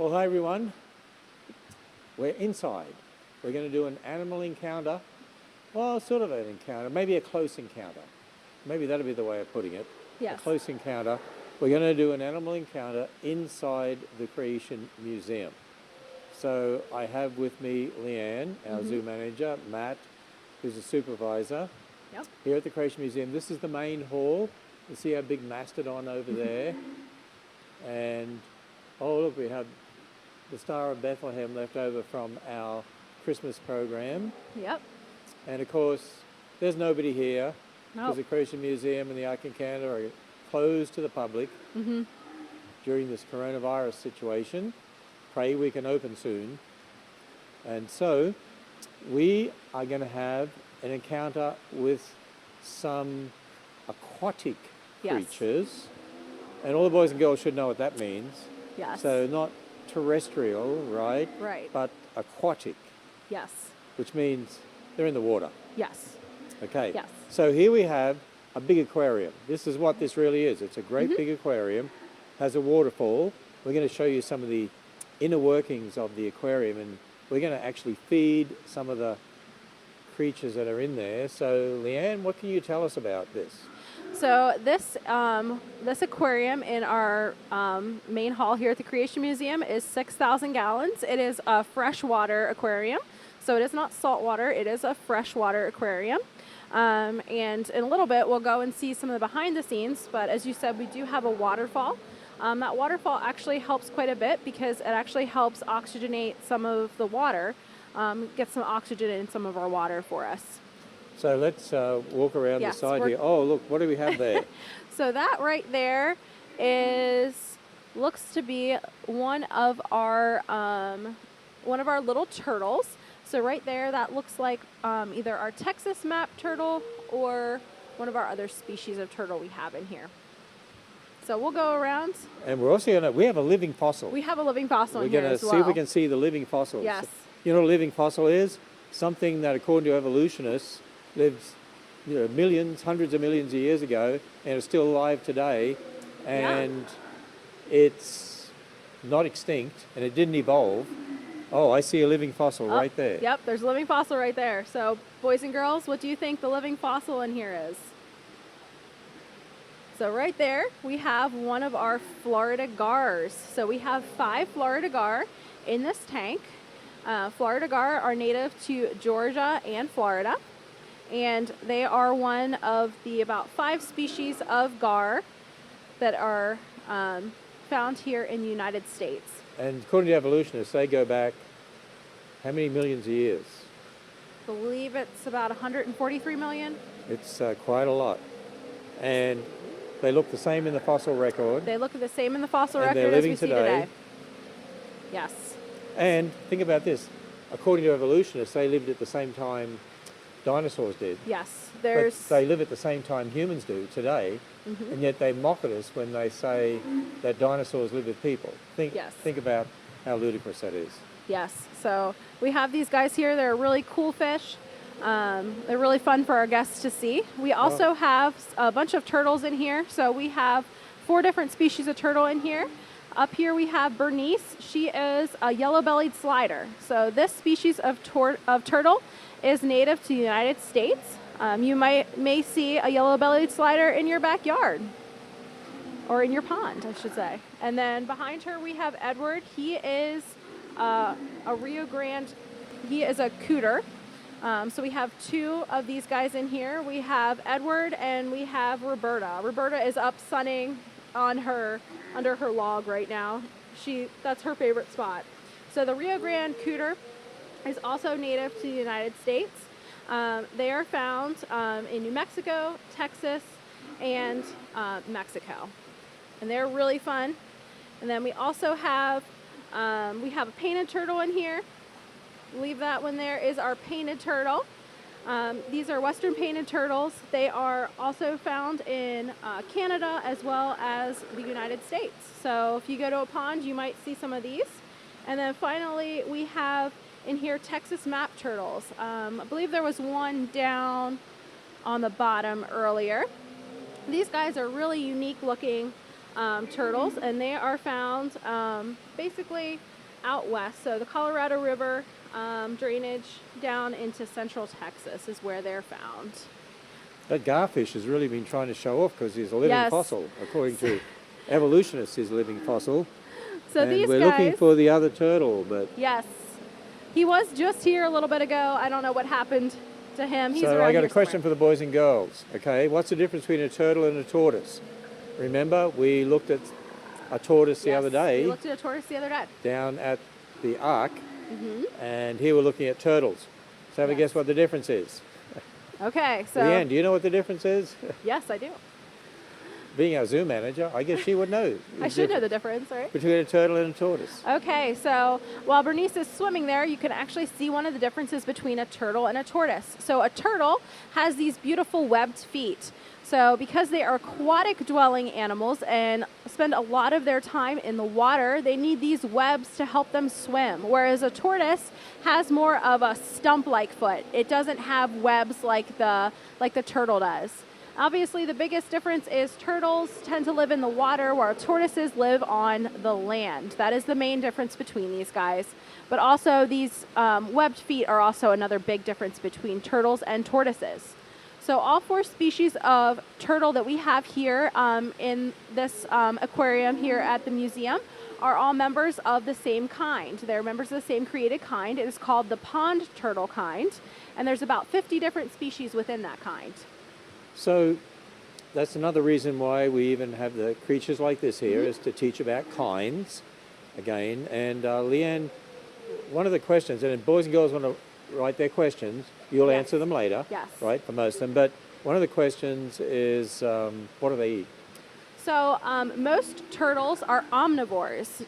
Well, hi everyone. We're inside. We're going to do an animal encounter. Well, sort of an encounter, maybe a close encounter. Maybe that'll be the way of putting it. Yes. A close encounter. We're going to do an animal encounter inside the Creation Museum. So I have with me Leanne, our zoo manager, Matt, who's a supervisor. Yep. Here at the Creation Museum, this is the main hall. You see our big mastodon over there. And, oh look, we have the Star of Bethlehem left over from our Christmas program. Yep. And of course, there's nobody here because Nope. the Creation Museum and the Ark Encounter are closed to the public during this coronavirus situation. Pray we can open soon. And so we are going to have an encounter with some aquatic Yes. creatures. And all the boys and girls should know what that means. Yes. So not terrestrial, right? Right. But aquatic, Yes. which means they're in the water. Yes. Okay. Yes. So here we have a big aquarium. This is what this really is. It's a great big aquarium, has a waterfall. We're going to show you some of the inner workings of the aquarium, and we're going to actually feed some of the creatures that are in there. So Leanne, what can you tell us about this? So this this aquarium in our main hall here at the Creation Museum is 6,000 gallons. It is a freshwater aquarium, so it is not saltwater. It is a freshwater aquarium. And in a little bit, we'll go and see some of the behind the scenes. But as you said, we do have a waterfall. That waterfall actually helps quite a bit because it actually helps oxygenate some of the water, get some oxygen in some of our water for us. So let's walk around Yes, the side we're- here. Oh, look, what do we have there? So that right there looks to be one of our little turtles. So right there, that looks like either our Texas map turtle or one of our other species of turtle we have in here. So we'll go around. And we're also going to, we have a living fossil. We have a living fossil We're in here going as to well. see if we can see the living fossils. Yes. You know what a living fossil is? Something that, according to evolutionists, lives millions, hundreds of millions of years ago and is still alive today. And it's not extinct and it didn't evolve. Oh, I see a living fossil right there. Yep, there's a living fossil right there. So boys and girls, what do you think the living fossil in here is? So right there, we have one of our Florida gars. So we have 5 Florida gar in this tank. Florida gar are native to Georgia and Florida. And they are one of the about 5 species of gar that are found here in the United States. And according to evolutionists, they go back how many millions of years? I believe it's about 143 million. It's quite a lot. And they look the same in the fossil record. They look the same in the fossil And they're record as living we see today. today. Yes. And think about this. According to evolutionists, they lived at the same time dinosaurs did. Yes. But they live at the same time humans do today, and yet they mock at us when they say that dinosaurs live with people. Yes. Think about how ludicrous that is. Yes. So we have these guys here. They're really cool fish. They're really fun for our guests to see. We also have a bunch of turtles in here. So we have 4 different species of turtle in here. Up here we have Bernice. She is a yellow-bellied slider. So this species of turtle is native to the United States. You may see a yellow-bellied slider in your backyard, or in your pond, I should say. And then behind her we have Edward. He is a Rio Grande. He is a cooter. So we have 2 of these guys in here. We have Edward and we have Roberta. Roberta is up sunning under her log right now. That's her favorite spot. So the Rio Grande cooter is also native to the United States. They are found in New Mexico, Texas, and Mexico. And they're really fun. And then we also have a painted turtle in here. Leave that one there is our painted turtle. These are western painted turtles. They are also found in Canada as well as the United States. So if you go to a pond, you might see some of these. And then finally, we have in here Texas map turtles. I believe there was one down on the bottom earlier. These guys are really unique looking turtles, and they are found basically out west. So the Colorado River drainage down into central Texas is where they're found. That garfish has really been trying to show off because he's a living fossil. According to evolutionists, he's a living fossil. So and these we're guys, looking for the other turtle, but yes, he was just here a little bit ago. I don't know what happened to him. He's so around I got here a question somewhere. for the boys and girls. Okay, what's the difference between a turtle and a tortoise? Remember, we looked at a tortoise the other day We looked at a tortoise the other day. down at the Ark, and here we're looking at turtles. So have a guess what the difference is. Okay, so Leanne, do you know what the difference is? yes, I do. Being our zoo manager, I guess she would know. I should know the difference, right? Between a turtle and a tortoise. Okay, so while Bernice is swimming there, you can actually see one of the differences between a turtle and a tortoise. So a turtle has these beautiful webbed feet. So because they are aquatic dwelling animals and spend a lot of their time in the water, they need these webs to help them swim. Whereas a tortoise has more of a stump-like foot. It doesn't have webs like the turtle does. Obviously, the biggest difference is turtles tend to live in the water while tortoises live on the land. That is the main difference between these guys. But also these webbed feet are also another big difference between turtles and tortoises. So all 4 species of turtle that we have here in this aquarium here at the museum are all members of the same kind. They're members of the same created kind. It is called the pond turtle kind, and there's about 50 different species within that kind. So that's another reason why we even have the creatures like this here, is to teach about kinds again. And Leanne, one of the questions, and if boys and girls want to write their questions, you'll answer them later, right, for most of them. But one of the questions is, what do they eat? So most turtles are omnivores.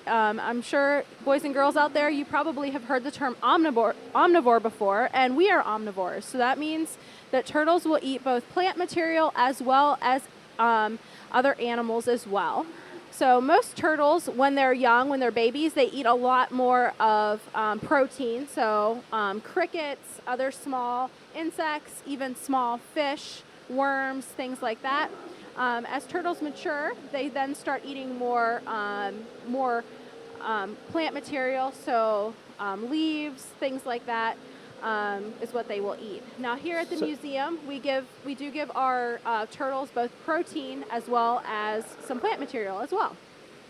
I'm sure boys and girls out there, you probably have heard the term omnivore before, and we are omnivores. So that means that turtles will eat both plant material as well as other animals as well. So most turtles, when they're young, when they're babies, they eat a lot more of protein. So crickets, other small insects, even small fish, worms, things like that. As turtles mature, they then start eating more plant material, so leaves, things like that is what they will eat. Now here at the museum, we do give our turtles both protein as well as some plant material as well.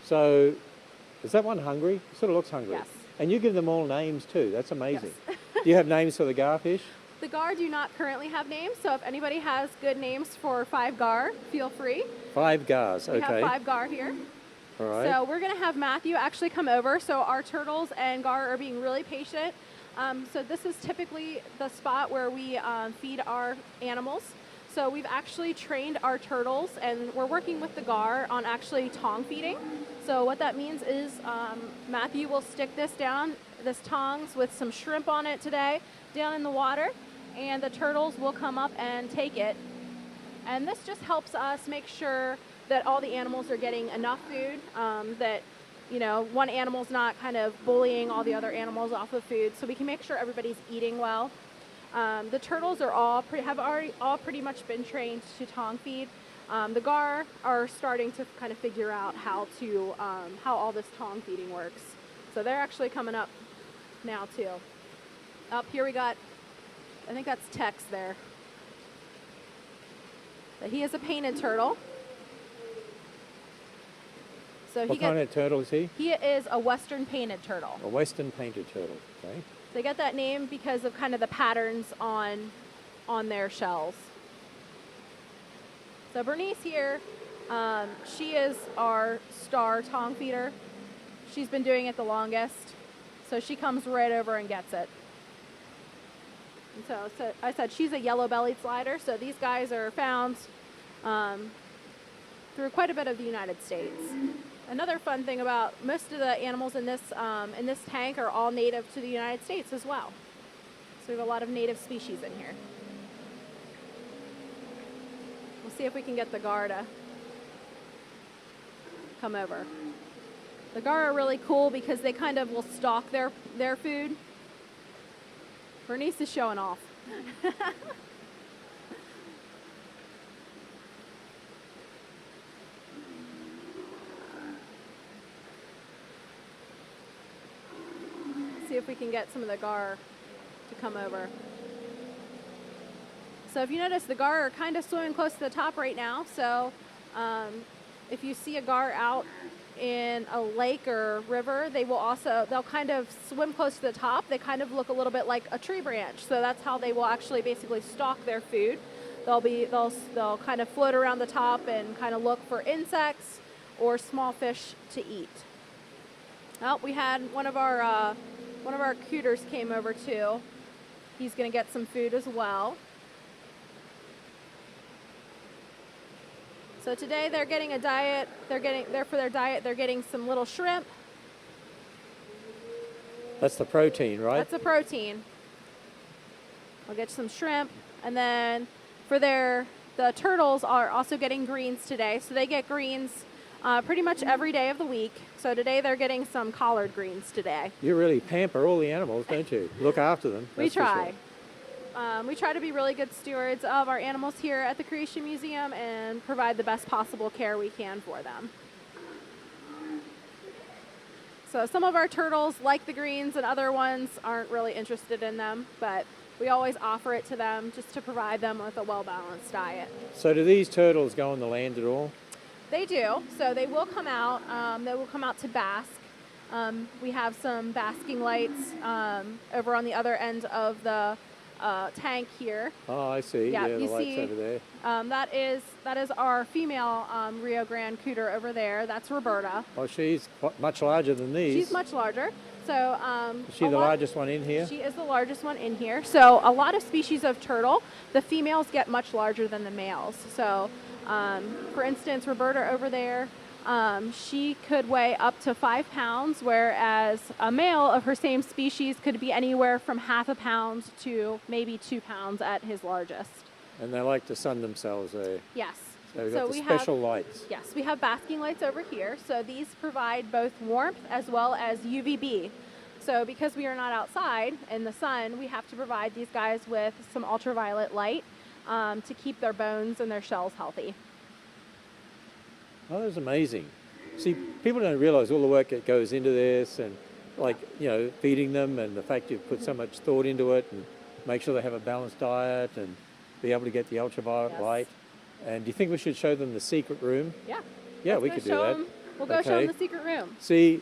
So is that one hungry? It sort of looks hungry. Yes. And you give them all names too. That's amazing. Yes. Do you have names for the garfish? The gar do not currently have names, so if anybody has good names for 5 gar, feel free. 5 gars, okay. We have 5 gar here. All right. So we're going to have Matthew actually come over. So our turtles and gar are being really patient. So this is typically the spot where we feed our animals. So we've actually trained our turtles, and we're working with the gar on actually tong feeding. So what that means is Matthew will stick this tongs with some shrimp on it today down in the water, and the turtles will come up and take it. And this just helps us make sure that all the animals are getting enough food, that one animal's not kind of bullying all the other animals off of food, so we can make sure everybody's eating well. The turtles are have already pretty much been trained to tong feed. The gar are starting to kind of figure out how all this tong feeding works. So they're actually coming up now too. Up here we got, I think that's Tex there. But he is a painted turtle. So what kind of turtle is he? He is a western painted turtle. A western painted turtle, okay. They get that name because of kind of the patterns on their shells. So Bernice here, she is our star tong feeder. She's been doing it the longest, so she comes right over and gets it. And so I said she's a yellow-bellied slider, so these guys are found through quite a bit of the United States. Another fun thing about most of the animals in this tank are all native to the United States as well. So we have a lot of native species in here. We'll see if we can get the gar to come over. The gar are really cool because they kind of will stalk their food. Bernice is showing off. if we can get some of the gar to come over. So if you notice, the gar are kind of swimming close to the top right now. So if you see a gar out in a lake or river, they'll kind of swim close to the top. They kind of look a little bit like a tree branch. So that's how they will actually basically stalk their food. They'll kind of float around the top and kind of look for insects or small fish to eat. Oh, we had one of our cooters came over too. He's going to get some food as well. So today they're getting a diet. For their diet, they're getting some little shrimp. That's the protein, right? That's the protein. I'll get some shrimp, and then for the turtles are also getting greens today. So they get greens pretty much every day of the week. So today they're getting some collard greens today. You really pamper all the animals, don't you? Look after them. We try. We try to be really good stewards of our animals here at the Creation Museum and provide the best possible care we can for them. So some of our turtles like the greens and other ones aren't really interested in them, but we always offer it to them just to provide them with a well-balanced diet. So do these turtles go on the land at all? They do. So they will come out. They will come out to bask. We have some basking lights over on the other end of the tank here. Oh, I see. Yeah, the lights over there. That is our female Rio Grande cooter over there. That's Roberta. Oh, she's much larger than these. She's much larger. So is she the largest one in here? She is the largest one in here. So a lot of species of turtle, the females get much larger than the males. So for instance, Roberta over there, she could weigh up to 5 pounds, whereas a male of her same species could be anywhere from half a pound to maybe 2 pounds at his largest. And they like to sun themselves there. Yes. So we've got the special lights. Yes, we have basking lights over here. So these provide both warmth as well as UVB. So because we are not outside in the sun, we have to provide these guys with some ultraviolet light to keep their bones and their shells healthy. Oh, that's amazing. See, people don't realize all the work that goes into this and feeding them and the fact you've put so much thought into it and make sure they have a balanced diet and be able to get the ultraviolet light. And do you think we should show them the secret room? Yeah. Yeah, we could do that. We'll go show them the secret room. See,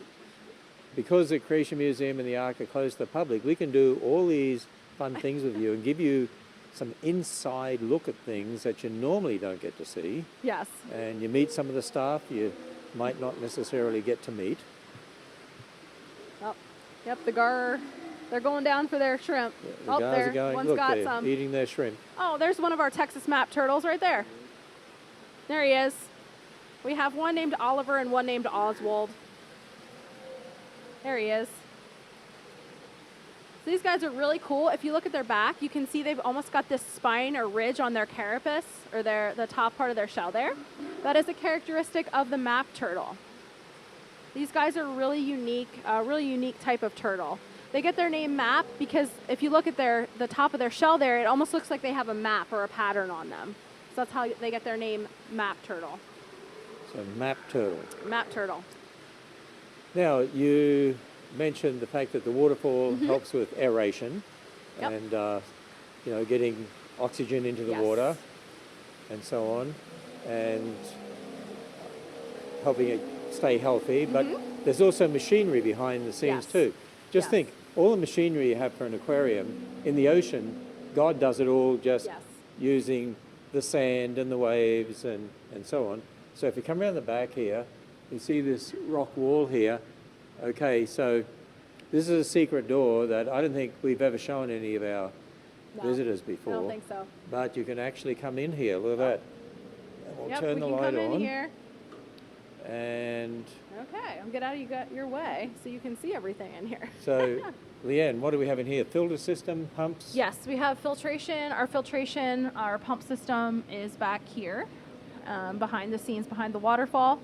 because the Creation Museum and the Ark are closed to the public, we can do all these fun things with you and give you some inside look at things that you normally don't get to see. Yes. And you meet some of the staff you might not necessarily get to meet. Oh, yep, the gar, they're going down for their shrimp. The gars are going, one's look, got they're some. eating their shrimp. Oh, there's one of our Texas map turtles right there. There he is. We have one named Oliver and one named Oswald. There he is. So these guys are really cool. If you look at their back, you can see they've almost got this spine or ridge on their carapace, or the top part of their shell there. That is a characteristic of the map turtle. These guys are really unique type of turtle. They get their name map because if you look at the top of their shell there, it almost looks like they have a map or a pattern on them. So that's how they get their name map turtle. So map turtle. Map turtle. Now, you mentioned the fact that the waterfall helps with aeration and getting oxygen into the water and so on, and helping it stay healthy. But there's also machinery behind the scenes too. Just think, all the machinery you have for an aquarium in the ocean, God does it all just using the sand and the waves and so on. So if you come around the back here, you see this rock wall here. Okay, so this is a secret door that I don't think we've ever shown any of our visitors before. I don't think so. But you can actually come in here. Look at that. And we'll turn the light on. Here. And okay, I'll get out of your way so you can see everything in here. So, Leanne, what do we have in here? Filter system, pumps? Yes, we have filtration. Our pump system is back here, behind the scenes, behind the waterfall.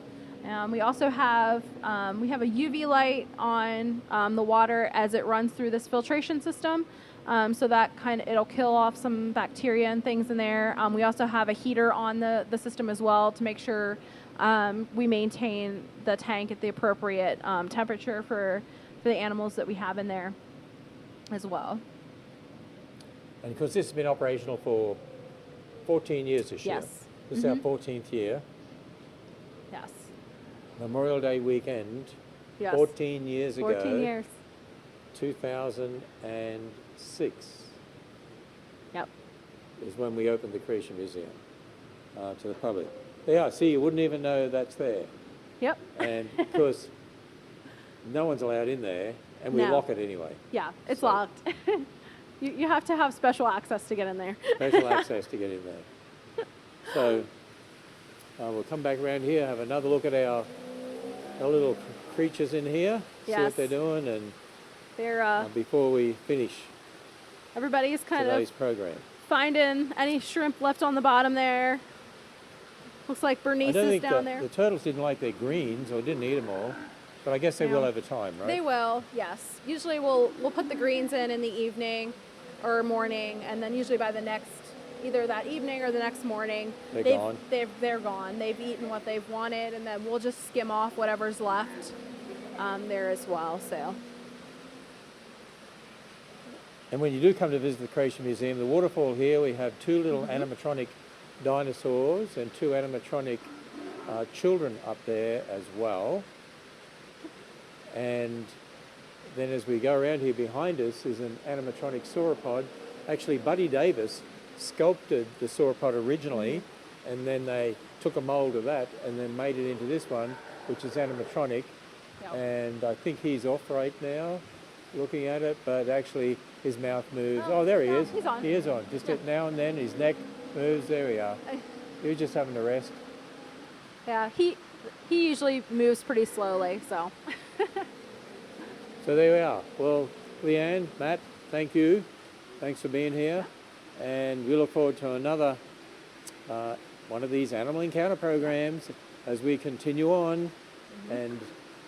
We also have a UV light on the water as it runs through this filtration system, so that it'll kill off some bacteria and things in there. We also have a heater on the system as well to make sure we maintain the tank at the appropriate temperature for the animals that we have in there. as well. And because this has been operational for 14 years this year. Yes. This is our 14th year. Yes. Memorial Day weekend, Yes. 14 years 14 ago, years. 2006 Yep. is when we opened the Creation Museum to the public. Yeah, see, you wouldn't even know that's there. Yep. And of course, no one's allowed in there, and we No. lock it anyway. Yeah, it's So- locked. You have to have special access to get in there. Special access to get in there. So we'll come back around here, have another look at our little creatures in here, see Yes. what they're doing, and They're before we finish everybody's kind today's of program. finding any shrimp left on the bottom there. Looks like I Bernice don't is think down the there. turtles didn't like their greens or didn't eat them all, but I guess they Yeah. will over time, right? They will, yes. Usually we'll put the greens in the evening or morning, and then usually by the next, either that evening or the next morning, They're they've- gone. They're gone. They've eaten what they've wanted, and then we'll just skim off whatever's left there as well. So And when you do come to visit the Creation Museum, the waterfall here, we have two little animatronic dinosaurs and two animatronic children up there as well. And then as we go around here behind us is an animatronic sauropod. Actually, Buddy Davis sculpted the sauropod originally, and then they took a mold of that and then made it into this one, which is animatronic. Yep. And I think he's off right now, looking at it, but actually his mouth moves. Oh, there he no, is. he's on. He is on. Just now and then his neck moves. There we are. He was just having a rest. yeah, he usually moves pretty slowly. So So there we are. Well, Leanne, Matt, thank you. Thanks for being here. And we look forward to another one of these animal encounter programs as we continue on. And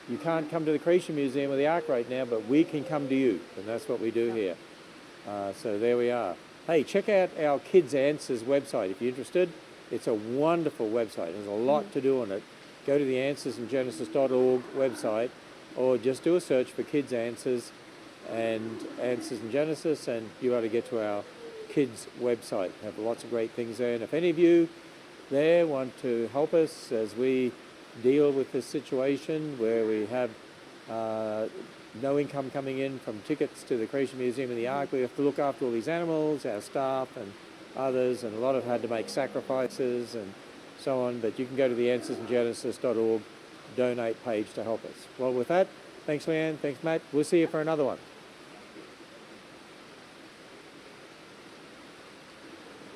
you can't come to the Creation Museum or the Ark right now, but we can come to you. And that's what we do here. So there we are. Hey, check out our Kids Answers website if you're interested. It's a wonderful website. There's a lot to do on it. Go to the answersingenesis.org website, or just do a search for Kids Answers and Answers in Genesis, and you ought to get to our kids website. We have lots of great things there. And if any of you there want to help us as we deal with this situation where we have no income coming in from tickets to the Creation Museum and the Ark, we have to look after all these animals, our staff and others, and a lot have had to make sacrifices and so on. But you can go to the answersingenesis.org donate page to help us. Well, with that, thanks Leanne, thanks Matt. We'll see you for another one.